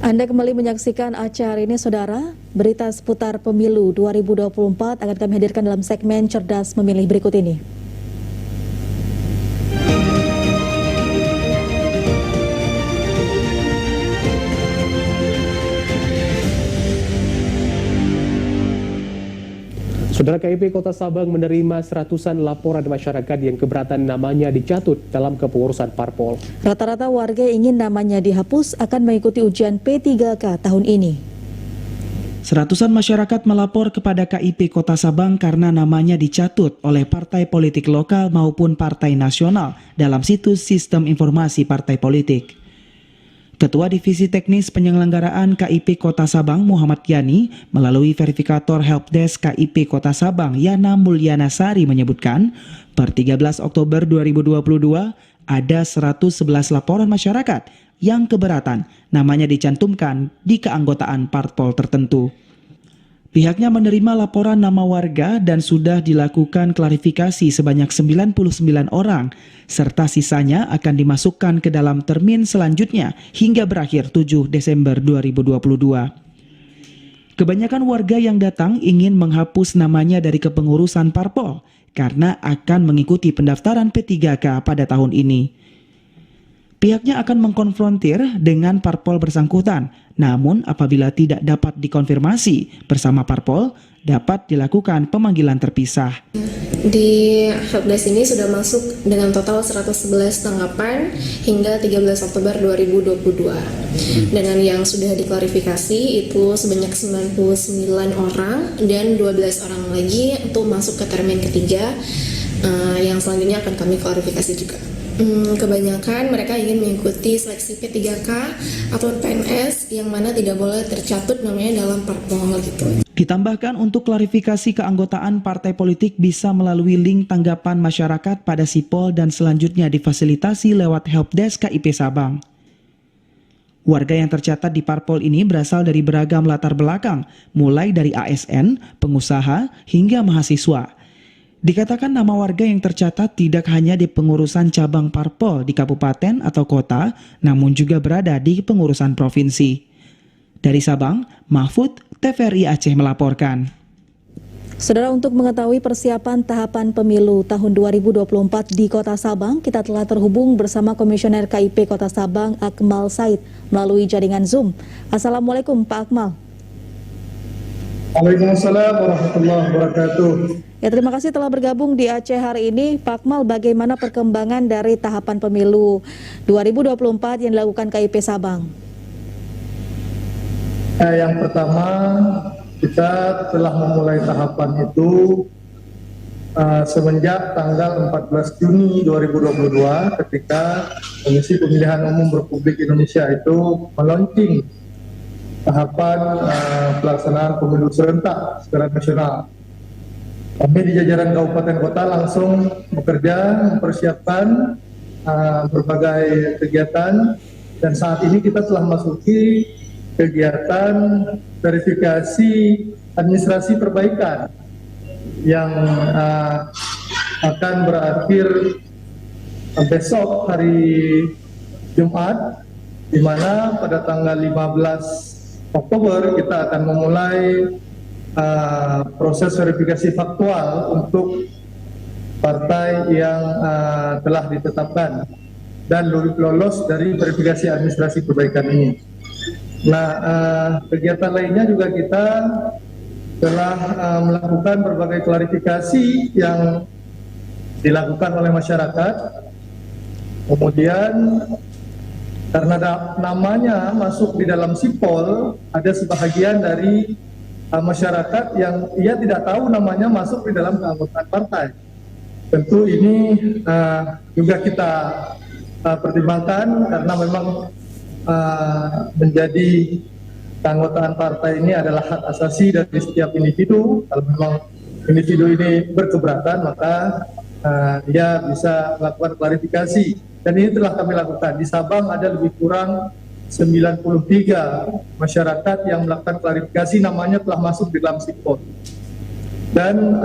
Anda kembali menyaksikan acara ini, Saudara. Berita seputar pemilu 2024 akan kami hadirkan dalam segmen Cerdas Memilih berikut ini. Saudara, KIP Kota Sabang menerima seratusan laporan masyarakat yang keberatan namanya dicatut dalam kepengurusan parpol. Rata-rata warga yang ingin namanya dihapus akan mengikuti ujian P3K tahun ini. Seratusan masyarakat melapor kepada KIP Kota Sabang karena namanya dicatut oleh partai politik lokal maupun partai nasional dalam situs Sistem Informasi Partai Politik. Ketua Divisi Teknis Penyelenggaraan KIP Kota Sabang Muhammad Yani melalui verifikator Helpdesk KIP Kota Sabang Yana Mulyana Sari menyebutkan, per 13 Oktober 2022 ada 111 laporan masyarakat yang keberatan namanya dicantumkan di keanggotaan parpol tertentu. Pihaknya menerima laporan nama warga dan sudah dilakukan klarifikasi sebanyak 99 orang, serta sisanya akan dimasukkan ke dalam termin selanjutnya hingga berakhir 7 Desember 2022. Kebanyakan warga yang datang ingin menghapus namanya dari kepengurusan parpol karena akan mengikuti pendaftaran P3K pada tahun ini. Pihaknya akan mengkonfrontir dengan parpol bersangkutan, namun apabila tidak dapat dikonfirmasi bersama parpol, dapat dilakukan pemanggilan terpisah. Di helpdesk ini sudah masuk dengan total 111 tanggapan hingga 13 Oktober 2022. Dan yang sudah diklarifikasi itu sebanyak 99 orang dan 12 orang lagi untuk masuk ke termin ketiga yang selanjutnya akan kami klarifikasi juga. Kebanyakan mereka ingin mengikuti seleksi P3K atau PNS yang mana tidak boleh tercatut namanya dalam parpol gitu. Ditambahkan untuk klarifikasi keanggotaan partai politik bisa melalui link tanggapan masyarakat pada Sipol dan selanjutnya difasilitasi lewat Helpdesk KIP Sabang. Warga yang tercatat di parpol ini berasal dari beragam latar belakang, mulai dari ASN, pengusaha, hingga mahasiswa. Dikatakan nama warga yang tercatat tidak hanya di pengurusan cabang parpol di kabupaten atau kota, namun juga berada di pengurusan provinsi. Dari Sabang, Mahfud, TVRI Aceh melaporkan. Saudara, untuk mengetahui persiapan tahapan pemilu tahun 2024 di Kota Sabang, kita telah terhubung bersama Komisioner KIP Kota Sabang, Akmal Said, melalui jaringan Zoom. Assalamualaikum, Pak Akmal. Waalaikumsalam warahmatullahi wabarakatuh. Ya, terima kasih telah bergabung di Aceh hari ini. Pak Akmal, bagaimana perkembangan dari tahapan pemilu 2024 yang dilakukan KIP Sabang? Yang pertama, kita telah memulai tahapan itu semenjak tanggal 14 Juni 2022 ketika Komisi Pemilihan Umum Republik Indonesia itu meluncurkan tahapan pelaksanaan pemilu serentak secara nasional. Kami di jajaran kabupaten kota langsung bekerja mempersiapkan berbagai kegiatan, dan saat ini kita telah masuki kegiatan verifikasi administrasi perbaikan yang akan berakhir besok hari Jumat, di mana pada tanggal 15 Oktober kita akan memulai proses verifikasi faktual untuk partai yang telah ditetapkan dan lolos dari verifikasi administrasi perbaikan ini. Nah, kegiatan lainnya juga kita telah melakukan berbagai klarifikasi yang dilakukan oleh masyarakat. Kemudian karena namanya masuk di dalam Sipol, ada sebahagian dari masyarakat yang ia tidak tahu namanya masuk di dalam keanggotaan partai. Tentu ini juga kita pertimbangkan karena memang menjadi keanggotaan partai ini adalah hak asasi dari setiap individu. Kalau memang individu ini berkeberatan, maka dia bisa melakukan klarifikasi, dan ini telah kami lakukan. Di Sabang ada lebih kurang 93 masyarakat yang melakukan klarifikasi, namanya telah masuk di dalam Sipol. Dan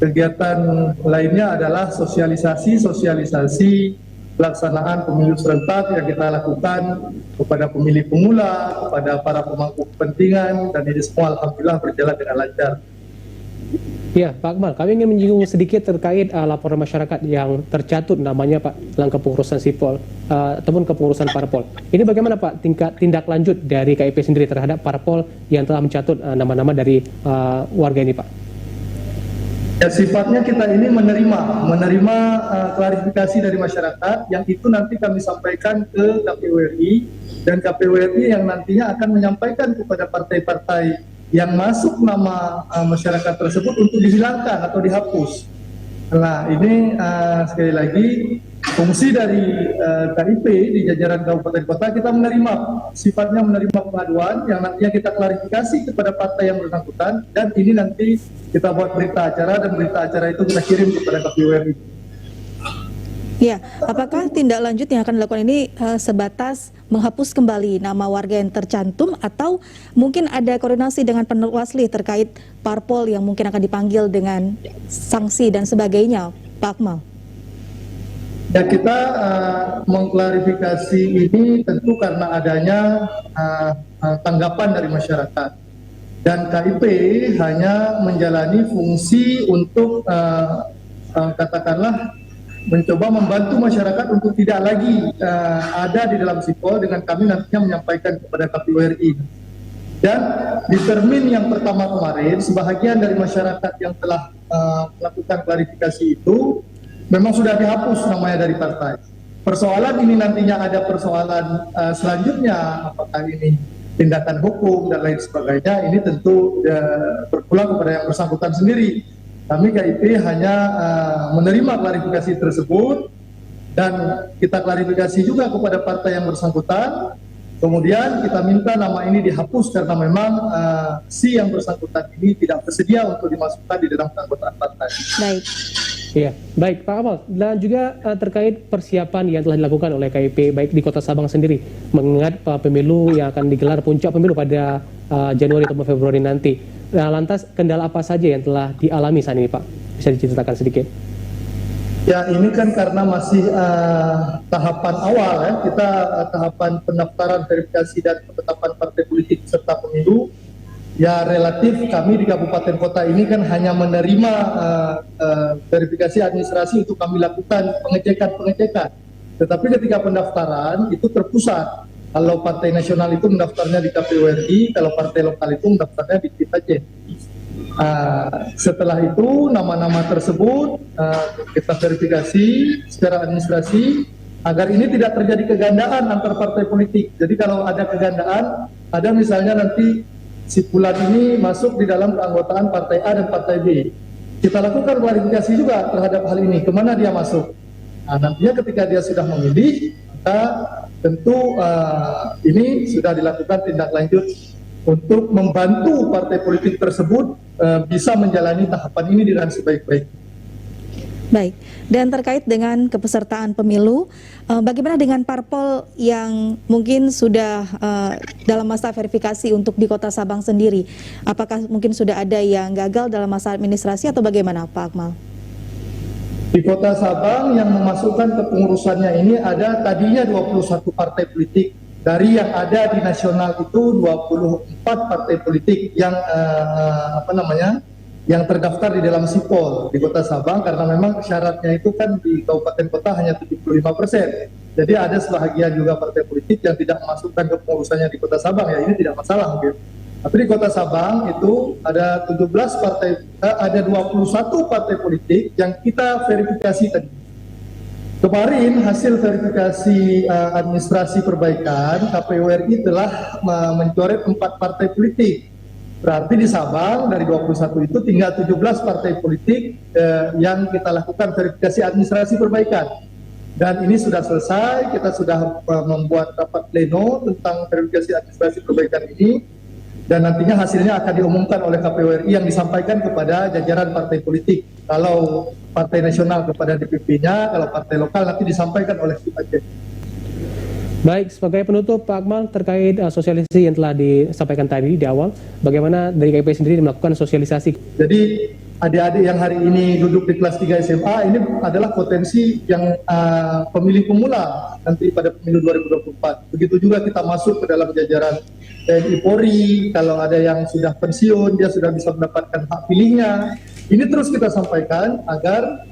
kegiatan lainnya adalah sosialisasi pelaksanaan pemilu serentak yang kita lakukan kepada pemilih pemula, kepada para pemangku kepentingan, dan ini semua alhamdulillah berjalan dengan lancar. Ya, Pak Akmal, kami ingin menyinggung sedikit terkait laporan masyarakat yang tercatut namanya Pak dalam kepengurusan sipol ataupun kepengurusan parpol. Ini bagaimana Pak tingkat tindak lanjut dari KIP sendiri terhadap parpol yang telah mencatut nama-nama dari warga ini Pak? Ya, sifatnya kita ini menerima klarifikasi dari masyarakat yang itu nanti kami sampaikan ke KPU RI, dan KPU RI yang nantinya akan menyampaikan kepada partai-partai yang masuk nama masyarakat tersebut untuk dihilangkan atau dihapus. Nah, ini sekali lagi fungsi dari KIP di jajaran kabupaten kota, kita sifatnya menerima pengaduan yang nantinya kita klarifikasi kepada partai yang bersangkutan, dan ini nanti kita buat berita acara, dan berita acara itu kita kirim kepada KPU RI. Ya, apakah tindak lanjut yang akan dilakukan ini sebatas menghapus kembali nama warga yang tercantum, atau mungkin ada koordinasi dengan Panwasli terkait parpol yang mungkin akan dipanggil dengan sanksi dan sebagainya, Pak Akmal? Ya, kita mengklarifikasi ini tentu karena adanya tanggapan dari masyarakat, dan KIP hanya menjalani fungsi untuk katakanlah mencoba membantu masyarakat untuk tidak lagi ada di dalam sipol, dengan kami nantinya menyampaikan kepada KPU RI. Dan di termin yang pertama kemarin, sebahagian dari masyarakat yang telah melakukan klarifikasi itu memang sudah dihapus namanya dari partai. Persoalan ini nantinya ada persoalan selanjutnya, apakah ini tindakan hukum dan lain sebagainya, ini tentu berpulang kepada yang bersangkutan sendiri. Kami KIP hanya menerima klarifikasi tersebut, dan kita klarifikasi juga kepada partai yang bersangkutan. Kemudian kita minta nama ini dihapus karena memang si yang bersangkutan ini tidak bersedia untuk dimasukkan di dalam keanggotaan partai. Baik. Iya, baik Pak Akmal. Dan juga terkait persiapan yang telah dilakukan oleh KIP baik di Kota Sabang sendiri, mengingat pemilu yang akan digelar puncak pemilu pada Januari atau Februari nanti. Nah, lantas kendala apa saja yang telah dialami saat ini Pak? Bisa diceritakan sedikit? Ya, ini kan karena masih tahapan awal ya, kita tahapan pendaftaran, verifikasi, dan penetapan partai politik serta pemilu. Ya, relatif kami di kabupaten kota ini kan hanya menerima verifikasi administrasi untuk kami lakukan pengecekan. Tetapi ketika pendaftaran itu terpusat. Kalau partai nasional itu mendaftarnya di KPU RI, kalau partai lokal itu mendaftarnya di TIPAC. Setelah itu nama-nama tersebut kita verifikasi secara administrasi agar ini tidak terjadi kegandaan antar partai politik. Jadi kalau ada kegandaan, ada misalnya nanti si fulan ini masuk di dalam keanggotaan partai A dan partai B. Kita lakukan klarifikasi juga terhadap hal ini, kemana dia masuk. Nah, nantinya ketika dia sudah memilih, maka tentu ini sudah dilakukan tindak lanjut untuk membantu partai politik tersebut bisa menjalani tahapan ini dengan sebaik-baiknya. Baik, dan terkait dengan kepesertaan pemilu, bagaimana dengan parpol yang mungkin sudah dalam masa verifikasi untuk di Kota Sabang sendiri? Apakah mungkin sudah ada yang gagal dalam masa administrasi atau bagaimana Pak Akmal? Di Kota Sabang yang memasukkan kepengurusannya ini ada tadinya 21 partai politik. Dari yang ada di nasional itu 24 partai politik yang yang terdaftar di dalam sipol di Kota Sabang, karena memang syaratnya itu kan di kabupaten kota hanya 75%. Jadi ada sebahagian juga partai politik yang tidak memasukkan kepengurusannya di Kota Sabang, ya ini tidak masalah mungkin. Tapi di Kota Sabang itu ada 21 partai politik yang kita verifikasi tadi. Kemarin hasil verifikasi administrasi perbaikan, KPU RI telah mencoret 4 partai politik. Berarti di Sabang dari 21 itu tinggal 17 partai politik yang kita lakukan verifikasi administrasi perbaikan. Dan ini sudah selesai, kita sudah membuat rapat pleno tentang verifikasi administrasi perbaikan ini. Dan nantinya hasilnya akan diumumkan oleh KPU RI yang disampaikan kepada jajaran partai politik. Kalau partai nasional kepada DPP-nya, kalau partai lokal nanti disampaikan oleh TIPAC. Baik, sebagai penutup Pak Akmal terkait sosialisasi yang telah disampaikan tadi di awal, bagaimana dari KIP sendiri melakukan sosialisasi? Jadi adik-adik yang hari ini duduk di kelas 3 SMA ini adalah potensi yang pemilih pemula nanti pada pemilu 2024. Begitu juga kita masuk ke dalam jajaran TNI Polri, kalau ada yang sudah pensiun dia sudah bisa mendapatkan hak pilihnya. Ini terus kita sampaikan agar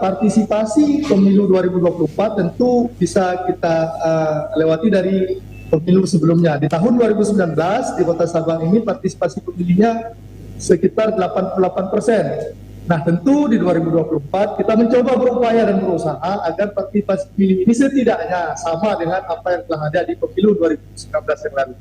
partisipasi pemilu 2024 tentu bisa kita lewati dari pemilu sebelumnya. Di tahun 2019 di Kota Sabang ini partisipasi pemilihnya sekitar 88%. Nah tentu di 2024 kita mencoba berupaya dan berusaha agar partisipasi pemilih ini setidaknya sama dengan apa yang telah ada di pemilu 2019 yang lalu.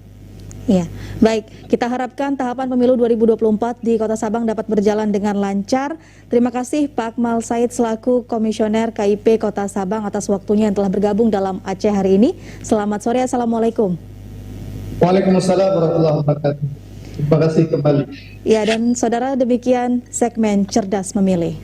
Ya, baik. Kita harapkan tahapan pemilu 2024 di Kota Sabang dapat berjalan dengan lancar. Terima kasih Pak Akmal Said selaku Komisioner KIP Kota Sabang atas waktunya yang telah bergabung dalam Aceh hari ini. Selamat sore, Assalamualaikum. Waalaikumsalam warahmatullahi wabarakatuh. Terima kasih kembali. Ya, dan saudara demikian segmen Cerdas Memilih.